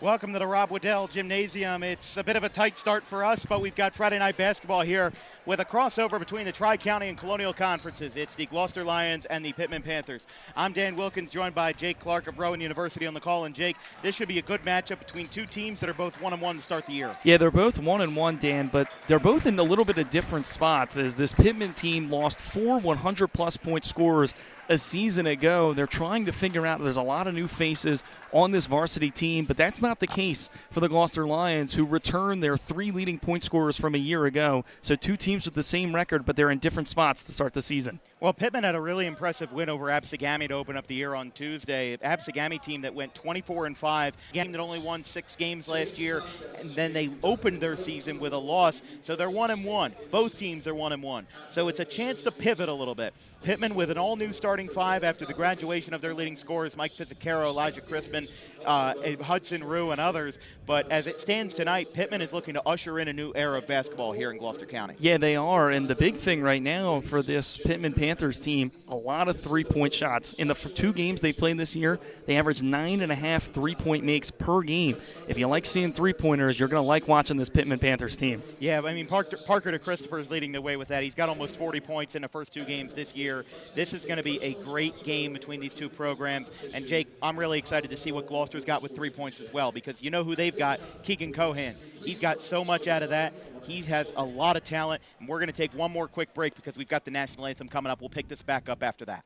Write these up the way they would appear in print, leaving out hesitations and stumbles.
Welcome to the Rob Waddell Gymnasium. It's a bit of a tight start for us, but we've got Friday night basketball here with a crossover between the Tri-County and Colonial Conferences. It's the Gloucester Lions and the Pitman Panthers. I'm Dan Wilkins, joined by Jake Clark of Rowan University on the call. And Jake, this should be a good matchup between two teams that are both 1-1 to start the year. Yeah, they're both 1-1, Dan, but they're both in a little bit of different spots, as this Pitman team lost 4 100-plus point scorers a season ago. They're trying to figure out, there's a lot of new faces on this varsity team, but that's not the case for the Gloucester Lions, who returned their 3 leading point scorers from a year ago. So two teams with the same record, but they're in different spots to start the season. Well, Pitman had a really impressive win over Absegami to open up the year on Tuesday. Absegami team that went 24-5, game that only won 6 games last year, and then they opened their season with a loss. So they're 1-1. Both teams are 1-1. So it's a chance to pivot a little bit. Pitman with an all-new starting 5 after the graduation of their leading scorers, Mike Fizzacaro, Elijah Crispin, Hudson Rue, and others. But as it stands tonight, Pitman is looking to usher in a new era of basketball here in Gloucester County. Yeah, they are. And the big thing right now for this Pitman Panthers team, a lot of three-point shots. In the 2 games they played this year, they averaged 9.5 three-point makes per game. If you like seeing three-pointers, you're going to like watching this Pitman Panthers team. Yeah, I mean, Parker to Christopher is leading the way with that. He's got almost 40 points in the first 2 games this year. This is going to be a great game between these two programs. And, Jake, I'm really excited to see what Gloucester's got with 3 points as well, because you know who they've got, Keegan Cohan. He's got so much out of that. He has a lot of talent, and we're going to take one more quick break because we've got the national anthem coming up. We'll pick this back up after that.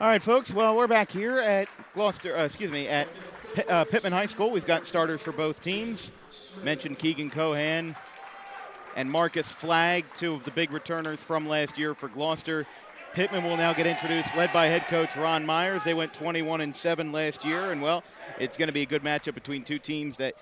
All right, folks. Well, we're back here at Pitman High School. We've got starters for both teams. Mentioned Keegan Cohan and Marcus Flagg, 2 of the big returners from last year for Gloucester. Pitman will now get introduced, led by head coach Ron Myers. They went 21-7 last year, and, well, it's going to be a good matchup between two teams that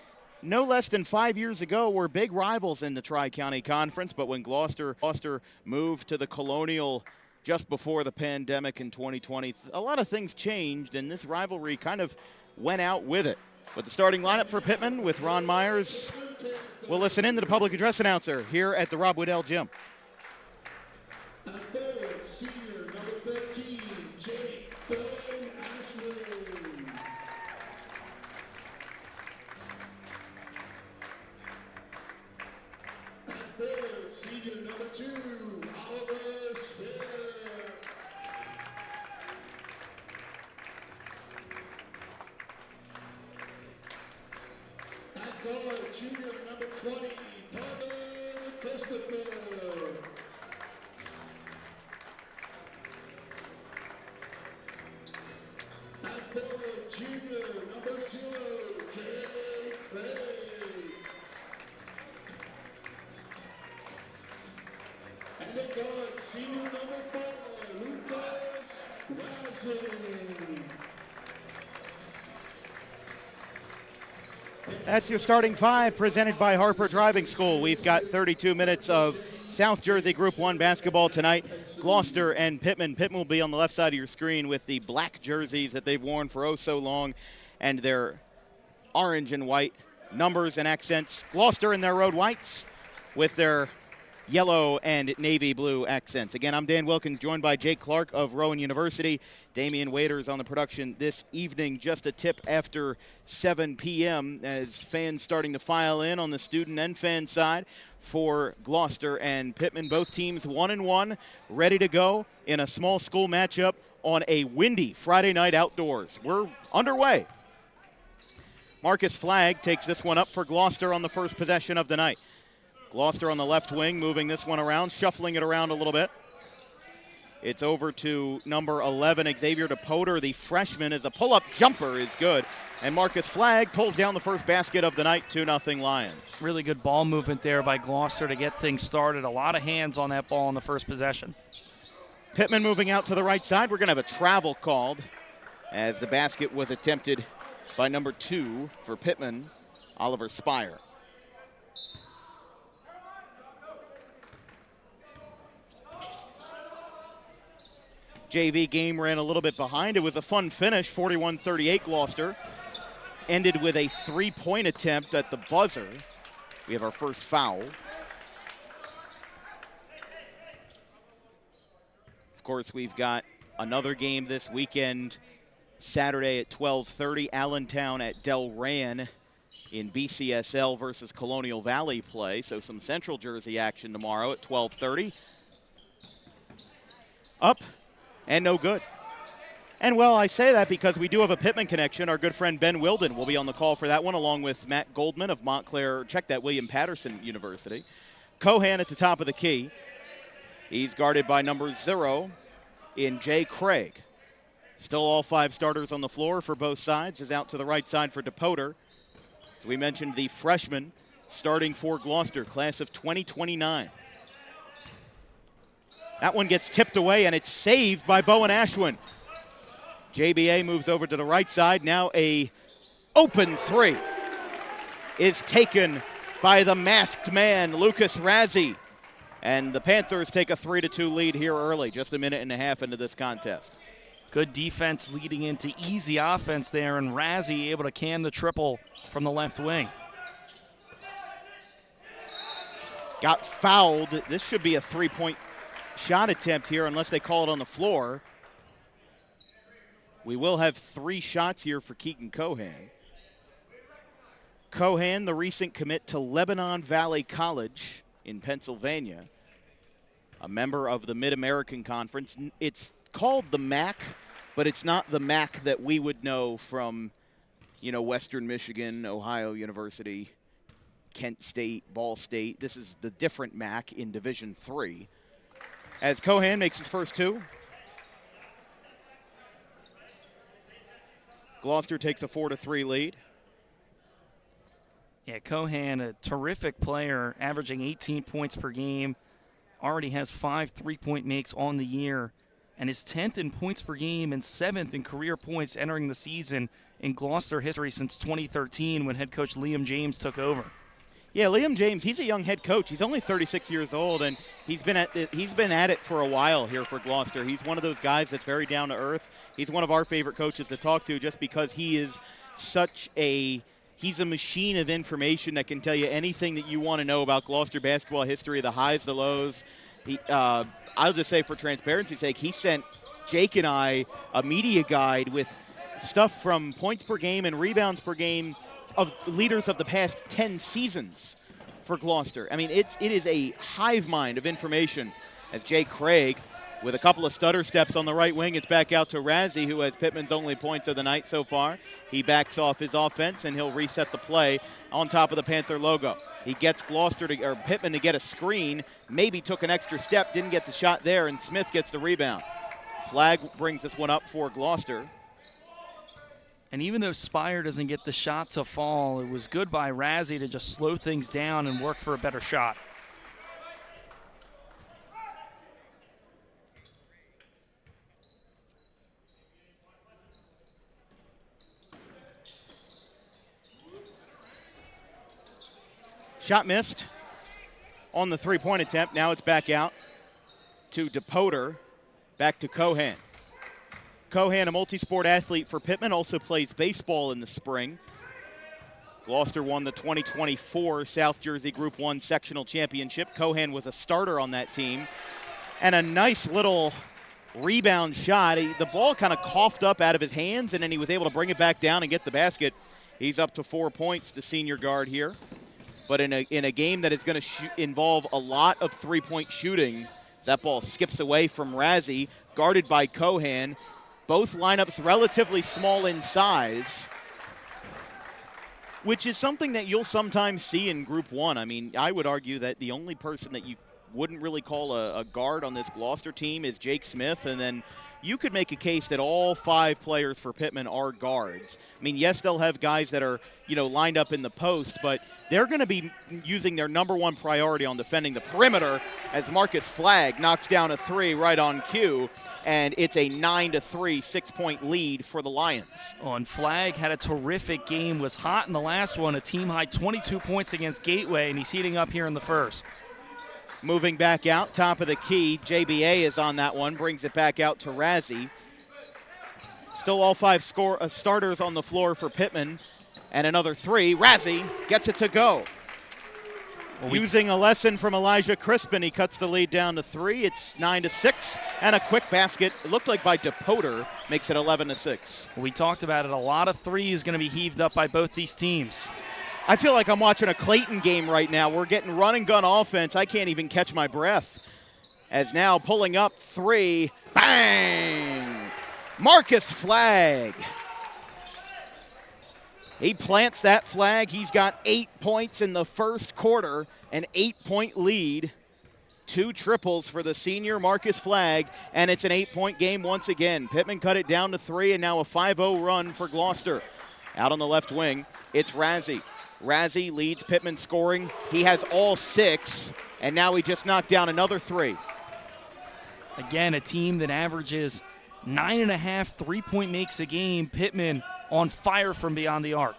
no less than 5 years ago were big rivals in the Tri-County Conference, but when Gloucester moved to the Colonial just before the pandemic in 2020, a lot of things changed, and this rivalry kind of went out with it. But the starting lineup for Pitman with Ron Myers, we'll listen in to the public address announcer here at the Rob Waddell Gym. Senior number 13, Jake Ashland. Senior number 2, Oliver Spear. At guard, junior number 20, Parker Christopher. senior number 0, Jay Craig. And at guard, senior number 4, Lucas Razzie. That's your starting five presented by Harper Driving School. We've got 32 minutes of South Jersey Group 1 basketball tonight. Gloucester and Pitman. Pitman will be on the left side of your screen with the black jerseys that they've worn for oh so long and their orange and white numbers and accents. Gloucester in their road whites with their yellow and navy blue accents. Again, I'm Dan Wilkins, joined by Jake Clark of Rowan University. Damian Waiters on the production this evening, just a tip after 7 p.m. as fans starting to file in on the student and fan side for Gloucester and Pitman. Both teams 1-1, ready to go in a small school matchup on a windy Friday night outdoors. We're underway. Marcus Flagg takes this one up for Gloucester on the first possession of the night. Gloucester on the left wing, moving this one around, shuffling it around a little bit. It's over to number 11, Xavier DePoter, the freshman, as a pull-up jumper is good. And Marcus Flagg pulls down the first basket of the night, 2-0 Lions. Really good ball movement there by Gloucester to get things started. A lot of hands on that ball in the first possession. Pitman moving out to the right side. We're going to have a travel called as the basket was attempted by number 2 for Pitman, Oliver Spire. JV game ran a little bit behind. It was a fun finish, 41-38 Gloucester. Ended with a three-point attempt at the buzzer. We have our first foul. Of course, we've got another game this weekend, Saturday at 12:30, Allentown at Delran in BCSL versus Colonial Valley play. So some Central Jersey action tomorrow at 12:30. Up and no good. And, well, I say that because we do have a Pitman connection. Our good friend Ben Wilden will be on the call for that one, along with Matt Goldman of Montclair. Check that, William Patterson University. Cohan at the top of the key. He's guarded by number 0 in Jay Craig. Still all 5 starters on the floor for both sides. Is out to the right side for DePoter. As we mentioned, the freshman starting for Gloucester, class of 2029. That one gets tipped away, and it's saved by Bowen Ashwin. JBA moves over to the right side. Now a open three is taken by the masked man, Lucas Razzie. And the Panthers take a 3-2 lead here early, just a minute and a half into this contest. Good defense leading into easy offense there, and Razzie able to cam the triple from the left wing. Got fouled. This should be a three-point shot attempt here unless they call it on the floor. We will have 3 shots here for Keegan Cohan. Cohan, the recent commit to Lebanon Valley College in Pennsylvania, a member of the Mid-American Conference. It's called the MAC, but it's not the MAC that we would know from, Western Michigan, Ohio University, Kent State, Ball State. This is the different MAC in Division III. As Cohan makes his first 2. Gloucester takes a 4-3 lead. Yeah, Cohan, a terrific player, averaging 18 points per game. Already has 5 3-point makes on the year, and is 10th in points per game and 7th in career points entering the season in Gloucester history since 2013 when head coach Liam James took over. Yeah, Liam James, he's a young head coach. He's only 36 years old, and he's been at it for a while here for Gloucester. He's one of those guys that's very down to earth. He's one of our favorite coaches to talk to just because he is he's a machine of information that can tell you anything that you want to know about Gloucester basketball history, the highs, the lows. I'll just say for transparency's sake, he sent Jake and I a media guide with stuff from points per game and rebounds per game of leaders of the past 10 seasons for Gloucester. I mean, it is a hive mind of information as Jay Craig, with a couple of stutter steps on the right wing, it's back out to Razzie, who has Pitman's only points of the night so far. He backs off his offense, and he'll reset the play on top of the Panther logo. He gets Pitman to get a screen, maybe took an extra step, didn't get the shot there, and Smith gets the rebound. Flagg brings this one up for Gloucester. And even though Spire doesn't get the shot to fall, it was good by Razzie to just slow things down and work for a better shot. Shot missed on the three-point attempt. Now it's back out to DePoter, back to Cohan. Cohan, a multi-sport athlete for Pitman, also plays baseball in the spring. Gloucester won the 2024 South Jersey Group 1 sectional championship. Cohan was a starter on that team. And a nice little rebound shot. The ball kind of coughed up out of his hands, and then he was able to bring it back down and get the basket. He's up to 4 points, the senior guard here. But in a game that is going to involve a lot of three-point shooting, that ball skips away from Razzie, guarded by Cohan. Both lineups relatively small in size, which is something that you'll sometimes see in Group 1. I mean, I would argue that the only person that you wouldn't really call a guard on this Gloucester team is Jake Smith, and then you could make a case that all 5 players for Pitman are guards. I mean, yes, they'll have guys that are, lined up in the post, but they're going to be using their number 1 priority on defending the perimeter as Marcus Flagg knocks down a 3 right on cue, and it's a 9-3 6-point lead for the Lions. Oh, and Flagg had a terrific game, was hot in the last one, a team-high 22 points against Gateway, and he's heating up here in the first. Moving back out, top of the key, JBA is on that one, brings it back out to Razzie. Still all 5 starters on the floor for Pitman. And another 3. Razzie gets it to go. Using a lesson from Elijah Crispin, he cuts the lead down to 3. It's 9-6, and a quick basket. It looked like by DePoter, makes it 11-6. We talked about it. A lot of threes going to be heaved up by both these teams. I feel like I'm watching a Clayton game right now. We're getting run and gun offense. I can't even catch my breath. As now pulling up 3. Bang! Marcus Flagg. He plants that flag. He's got 8 points in the first quarter, an 8-point lead. 2 triples for the senior Marcus Flagg, and it's an 8-point game once again. Pitman cut it down to 3, and now a 5-0 run for Gloucester. Out on the left wing, it's Razzie. Razzie leads Pitman scoring. He has all 6, and now he just knocked down another 3. Again, a team that averages 9.5 three-point makes a game. Pitman on fire from beyond the arc.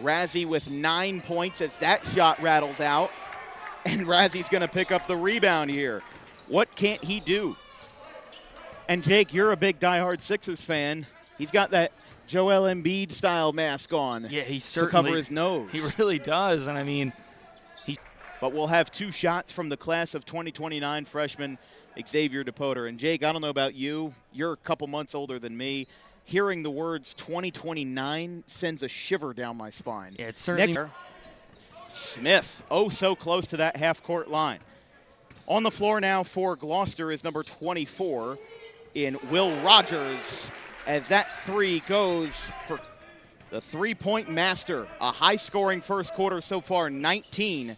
Razzie with 9 points as that shot rattles out. And Razzie's going to pick up the rebound here. What can't he do? And Jake, you're a big diehard Sixers fan. He's got that Joel Embiid-style mask on. Yeah, he certainly to cover his nose. He really does, and I mean, But we'll have 2 shots from the class of 2029 freshman Xavier DePoter. And Jake, I don't know about you. You're a couple months older than me. Hearing the words 2029 sends a shiver down my spine. Yeah, it's certainly. Next, Smith, oh so close to that half-court line. On the floor now for Gloucester is number 24 in Will Rogers, as that 3 goes for the three-point master. A high-scoring first quarter so far, 19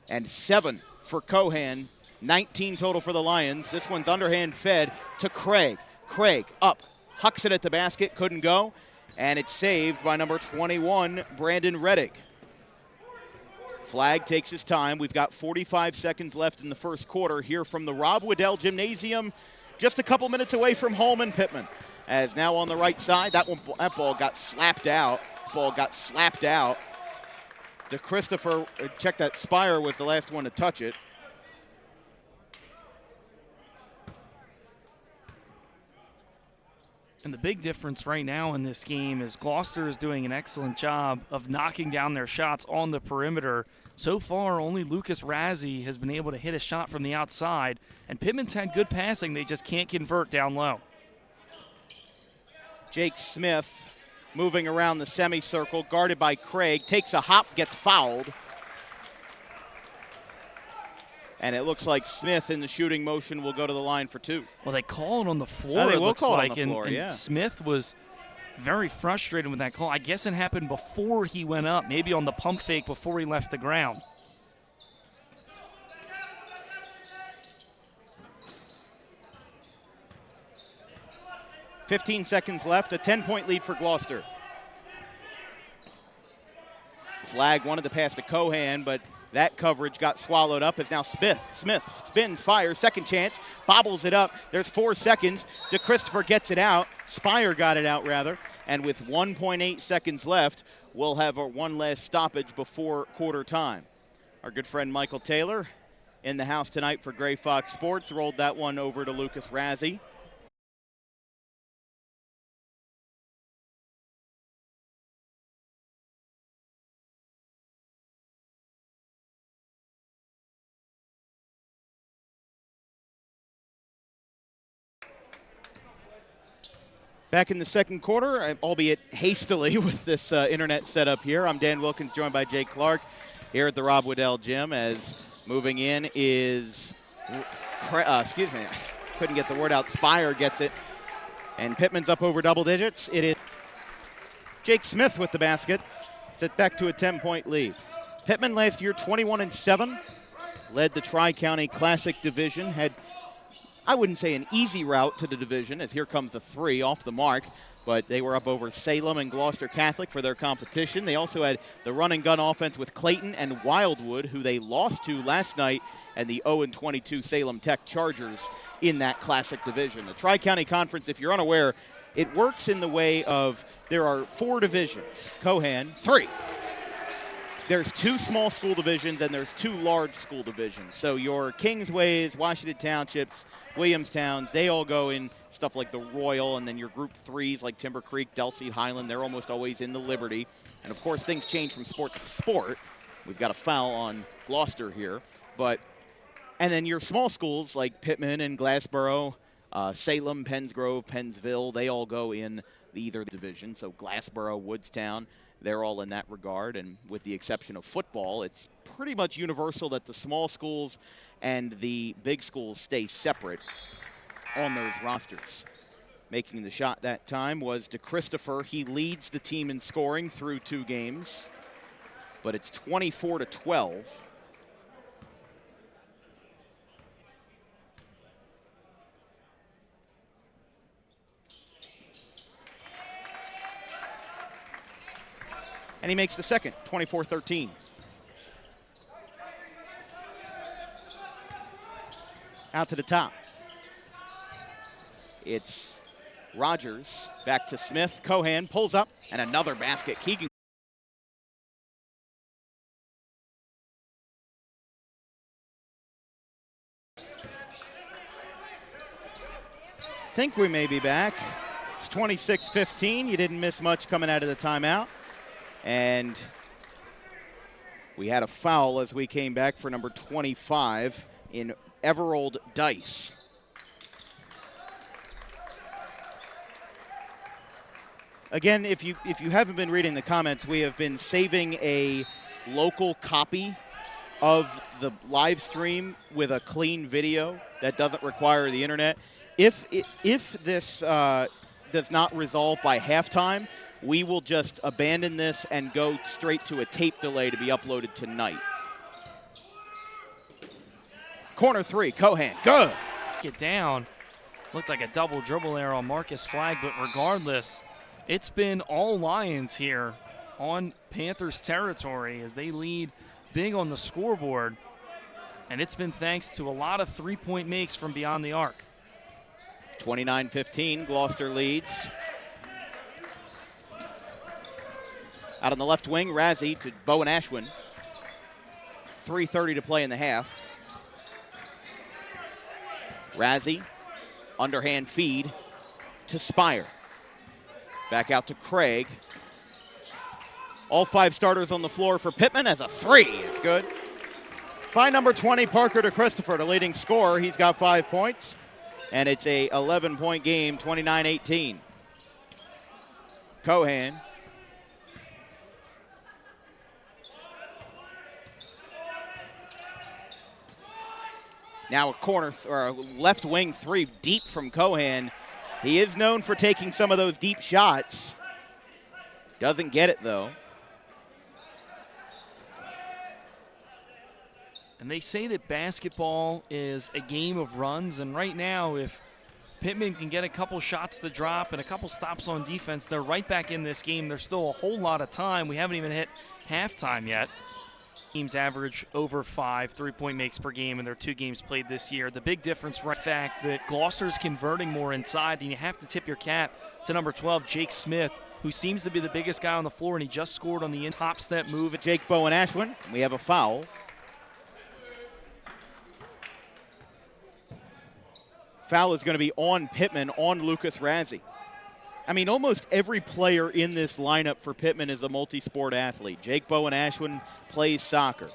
and 7 for Cohan. 19 total for the Lions. This one's underhand fed to Craig. Craig up, hucks it at the basket, couldn't go, and it's saved by number 21, Brandon Reddick. Flagg takes his time. We've got 45 seconds left in the first quarter here from the Rob Waddell Gymnasium, just a couple minutes away from home in Pitman. As now on the right side, that ball got slapped out. To Christopher, check that, Spire was the last one to touch it. And the big difference right now in this game is Gloucester is doing an excellent job of knocking down their shots on the perimeter. So far, only Lucas Razzie has been able to hit a shot from the outside, and Pitman's had good passing. They just can't convert down low. Jake Smith moving around the semicircle, guarded by Craig, takes a hop, gets fouled. And it looks like Smith in the shooting motion will go to the line for 2. Well, they call it on the floor, they it will looks call it like. on the floor, yeah. Smith was very frustrated with that call. I guess it happened before he went up, maybe on the pump fake before he left the ground. 15 seconds left, a 10-point lead for Gloucester. Flag wanted to pass to Cohan, but that coverage got swallowed up as now Smith spins, fires, second chance, bobbles it up. There's 4 seconds. DeChristopher gets it out. Spire got it out, rather. And with 1.8 seconds left, we'll have one last stoppage before quarter time. Our good friend Michael Taylor in the house tonight for Gray Fox Sports rolled that one over to Lucas Razzie. Back in the second quarter, albeit hastily with this internet setup here. I'm Dan Wilkins, joined by Jake Clark here at the Rob Waddell Gym, as moving in is, couldn't get the word out. Spire gets it, and Pitman's up over double digits. It is Jake Smith with the basket. It's back to a 10-point lead. Pitman last year 21-7, led the Tri-County Classic Division, had, I wouldn't say an easy route to the division, as here comes the 3 off the mark, but they were up over Salem and Gloucester Catholic for their competition. They also had the run-and-gun offense with Clayton and Wildwood, who they lost to last night, and the 0-22 Salem Tech Chargers in that Classic Division. The Tri-County Conference, if you're unaware, it works in the way of there are 4 divisions. Cohan, 3. There's 2 small school divisions and there's 2 large school divisions. So your Kingsways, Washington Townships, Williamstowns, they all go in stuff like the Royal, and then your Group 3s like Timber Creek, Delsey, Highland, they're almost always in the Liberty. And of course, things change from sport to sport. We've got a foul on Gloucester here. And then your small schools like Pitman and Glassboro, Salem, Pennsgrove, Pennsville, they all go in either division. So Glassboro, Woodstown, they're all in that regard, and with the exception of football, it's pretty much universal that the small schools and the big schools stay separate on those rosters. Making the shot that time was DeChristopher. He leads the team in scoring through 2 games, but it's 24-12. And he makes the second, 24-13. Out to the top. It's Rogers, back to Smith. Cohan pulls up, and another basket. Keegan. Think we may be back. It's 26-15. You didn't miss much coming out of the timeout. And we had a foul as we came back for number 25 in Everold Dice. Again, if you haven't been reading the comments, we have been saving a local copy of the live stream with a clean video that doesn't require the internet. If this does not resolve by halftime, we will just abandon this and go straight to a tape delay to be uploaded tonight. Corner 3, Cohan, good. Get down. Looked like a double dribble there on Marcus Flagg, but regardless, it's been all Lions here on Panthers territory as they lead big on the scoreboard. And it's been thanks to a lot of 3-point makes from beyond the arc. 29-15, Gloucester leads. Out on the left wing, Razzie to Bowen Ashwin. 3:30 to play in the half. Razzie, underhand feed to Spire. Back out to Craig. All 5 starters on the floor for Pitman as a 3 is good. By number 20, Parker DeChristopher, the leading scorer. He's got 5 points, and it's a 11-point game, 29-18. Cohan. Now a corner or a left wing 3 deep from Cohan. He is known for taking some of those deep shots. Doesn't get it though. And they say that basketball is a game of runs, and right now if Pitman can get a couple shots to drop and a couple stops on defense, they're right back in this game. There's still a whole lot of time. We haven't even hit halftime yet. Teams average over 5 3-point makes per game in their 2 games played this year. The big difference, right, fact that Gloucester's converting more inside, and you have to tip your cap to number 12, Jake Smith, who seems to be the biggest guy on the floor, and he just scored on the top step move. Jake Bowen Ashwin, we have a foul. Foul is going to be on Pitman, on Lucas Razzie. I mean, almost every player in this lineup for Pitman is a multi-sport athlete. Jake Bowen Ashwin plays soccer.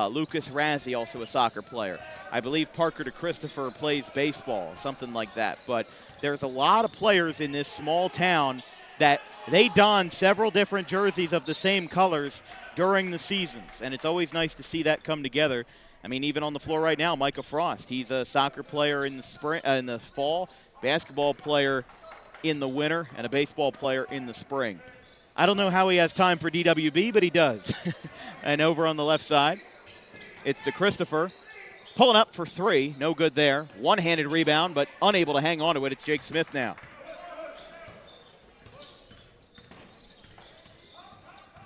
Lucas Razzie, also a soccer player. I believe Parker DeChristopher plays baseball, something like that. But there's a lot of players in this small town that they don several different jerseys of the same colors during the seasons, and it's always nice to see that come together. I mean, even on the floor right now, Micah Frost, he's a soccer player in the spring, in the fall, basketball player in the winter, and a baseball player in the spring. I don't know how he has time for DWB, but he does. And over on the left side, it's DeChristopher pulling up for 3. No good there. One-handed rebound, but unable to hang on to it. It's Jake Smith now.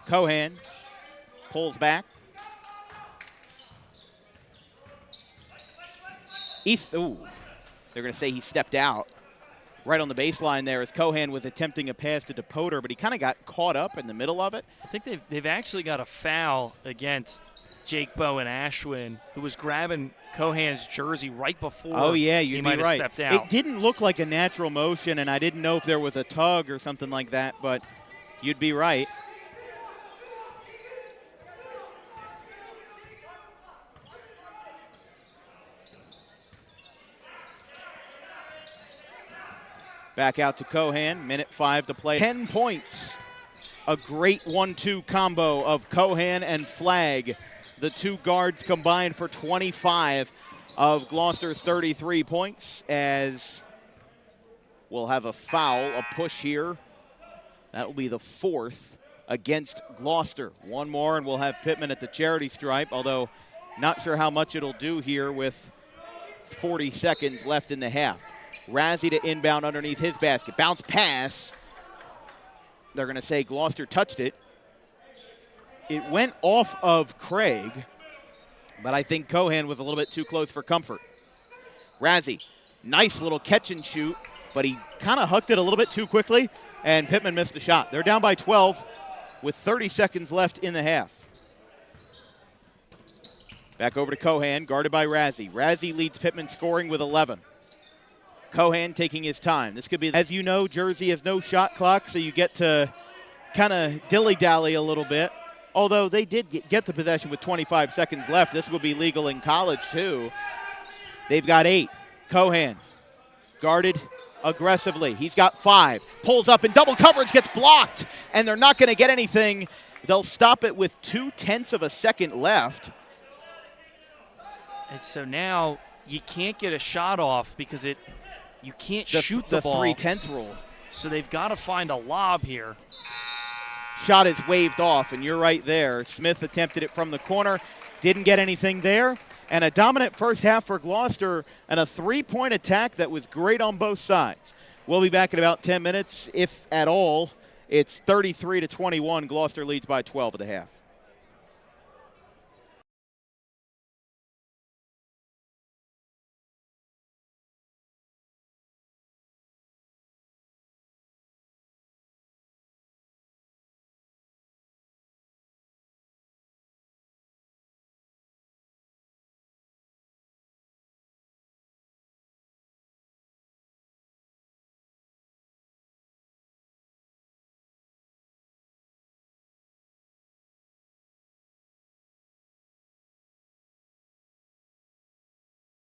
Cohan pulls back. Ooh, they're going to say he stepped out right on the baseline there as Cohan was attempting a pass to DePoter, but he kind of got caught up in the middle of it. I think they've actually got a foul against Jake Bowen Ashwin, who was grabbing Cohan's jersey right before he might have stepped out. It didn't look like a natural motion, and I didn't know if there was a tug or something like that, but you'd be right. Back out to Cohan, minute 5 to play. 10 points. A great 1-2 combo of Cohan and Flagg. The 2 guards combined for 25 of Gloucester's 33 points, as we'll have a foul, a push here. That will be the 4th against Gloucester. One more, and we'll have Pitman at the charity stripe, although not sure how much it'll do here with 40 seconds left in the half. Razzie to inbound underneath his basket. Bounce pass. They're going to say Gloucester touched it. It went off of Craig, but I think Cohan was a little bit too close for comfort. Razzie, nice little catch and shoot, but he kind of hucked it a little bit too quickly, and Pitman missed the shot. They're down by 12 with 30 seconds left in the half. Back over to Cohan, guarded by Razzie. Razzie leads Pitman scoring with 11. Cohan taking his time. This could be, as you know, Jersey has no shot clock, so you get to kind of dilly-dally a little bit. Although they did get the possession with 25 seconds left. This will be legal in college, too. They've got 8. Cohan guarded aggressively. He's got 5. Pulls up in double coverage, gets blocked, and they're not going to get anything. They'll stop it with 0.2 of a second left. And so now you can't get a shot off because you can't shoot the ball. The 3/10 rule. So they've got to find a lob here. Shot is waved off, and you're right there. Smith attempted it from the corner, didn't get anything there. And a dominant first half for Gloucester and a 3-point attack that was great on both sides. We'll be back in about 10 minutes, if at all. It's 33-21. Gloucester leads by 12 at the half.